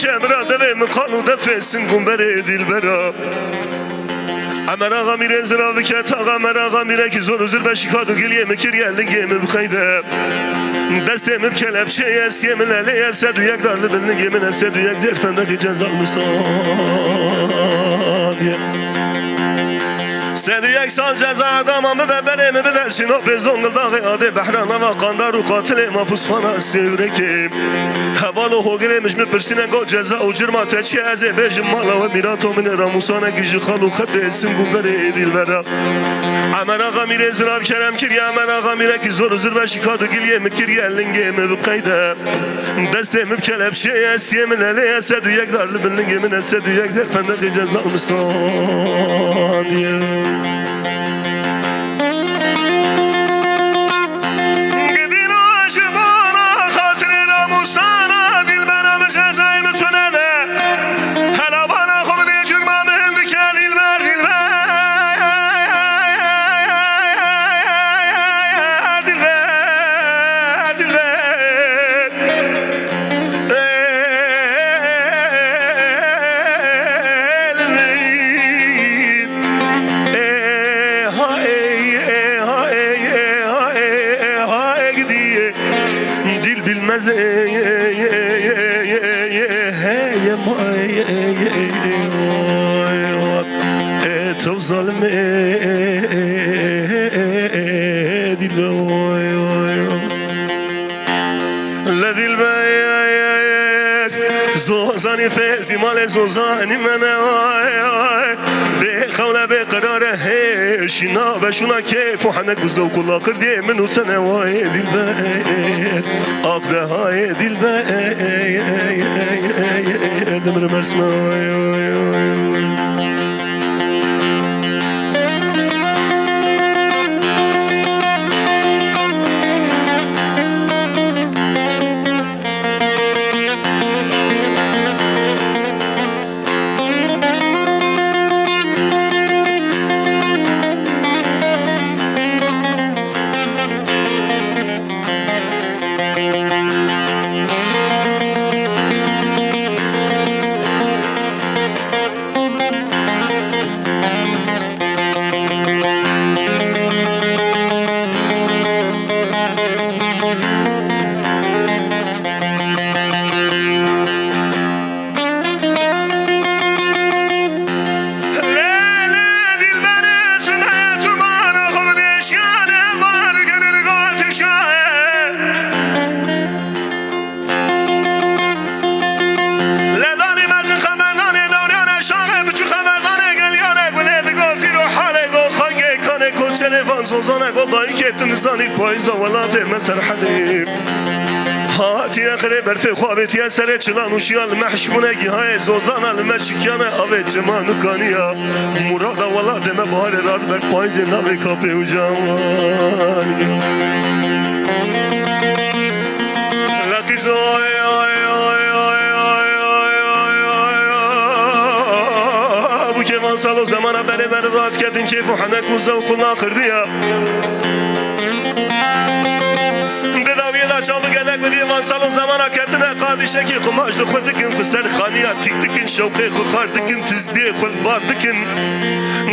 برا دوی مقالو دفستن گم بره دیل برا امر آقا میره زراوی که تاقا امر آقا میره که زور و زور بشیکاد و گلیه مکر یلنگه مبخیده دسته مبکلب شیه سیه ملاله سد و یک دارل بلنگه من سد و یک زرفندقی جزا مستانیه سد و یک سال جزا اردامم ببره مبدر شنو به زنگل داغ آده بحران و قاندار و قاتل مافوس خانه سیوره که حوال و حوگره مش مپرسینه گو جزا و جرمات چی ازه بیجم مالا و میراتو من راموسانه گیج خالو خده سنگو بره دیل برا امر آقا میره زراف کرم کری امر آقا میره که زور و زور بشیکاد و گلیه مکری النگه مبقیده دسته مبکلب شیه سیه ملاله سد و یک دارل بلنگه من سد و یک زرفندق جزا مستانیه تو ظالم دیلو لدیل بیک زوزانی فیزی مال زوزانی منه به خوله به قراره هشینا بشونا کیف و حنک بزو کلا کردی منو تنوای دیل بیک آقده های دیل بیک دمر مسمای زوزانا قضاي كيف تنزاني بايزا ولا تمسر حديم هاتي اخري برفي خوابتي يا سري چلان وشيال محشمونگي هاي زوزانا المشكيانا اوه جمانو كانيا مرادا ولا دم بهار راد بك بايز ناوي كابي وجواني لكي زوي که وان سالو زمانه بره بره راد کردین کیف و حنک و زوق و ناخردیه دداویه دا چاو گلک بدی وان سالو زمانه کتنه قادشه که خماش دو خود دکن خسر خانیه تیک دکن شوقه خود خار دکن تزبیه خود باد دکن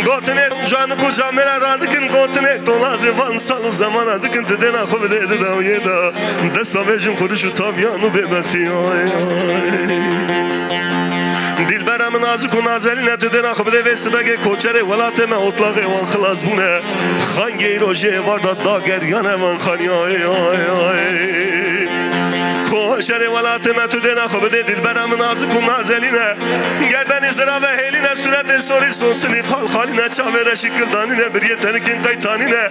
گوتنه جانه کو جامره را دکن گوتنه تولازی وان سالو زمانه دکن ددنا خو بده دداویه دا دستا بیجم خودشو تابیانو ببختی دل برام نازک و نازلینه تدنا خب ده وست بگه کوچره ولات ما اطلاق وان خلاص بونه خانگی روشه وارد داگریانه وان خانیای کوچره ولات ما تدنا خب ده دل برام نازک و نازلینه گردن ازرا و هیلینه صورت سوری سونسنی خال خالینه چاوره شکل دانینه بریه تنکین قیتانینه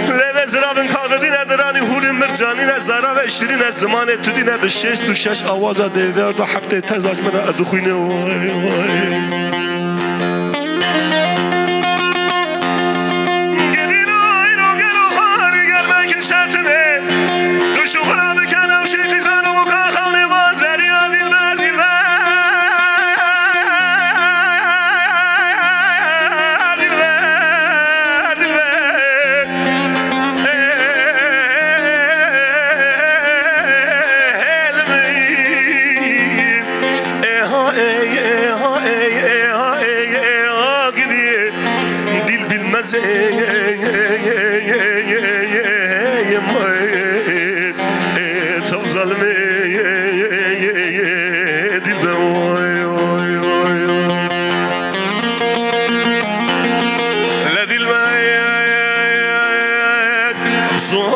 لوه زرابن کاغدینه درانی هورین مرجانینه زارا و اشترینه زمانه تدینه به شش تو شش آوازا دیوار دو هفته ترزاج منه ادخوینه وای وای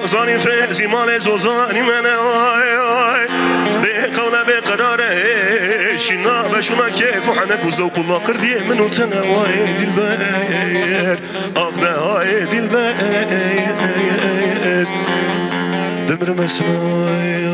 زاني فازي مالي زوزاني من بقوله بقراره شنا بشنا كيف وحنا كوزوك الله قردي منو تنواي دلباير أقدا هاي دلباير دمر مسناي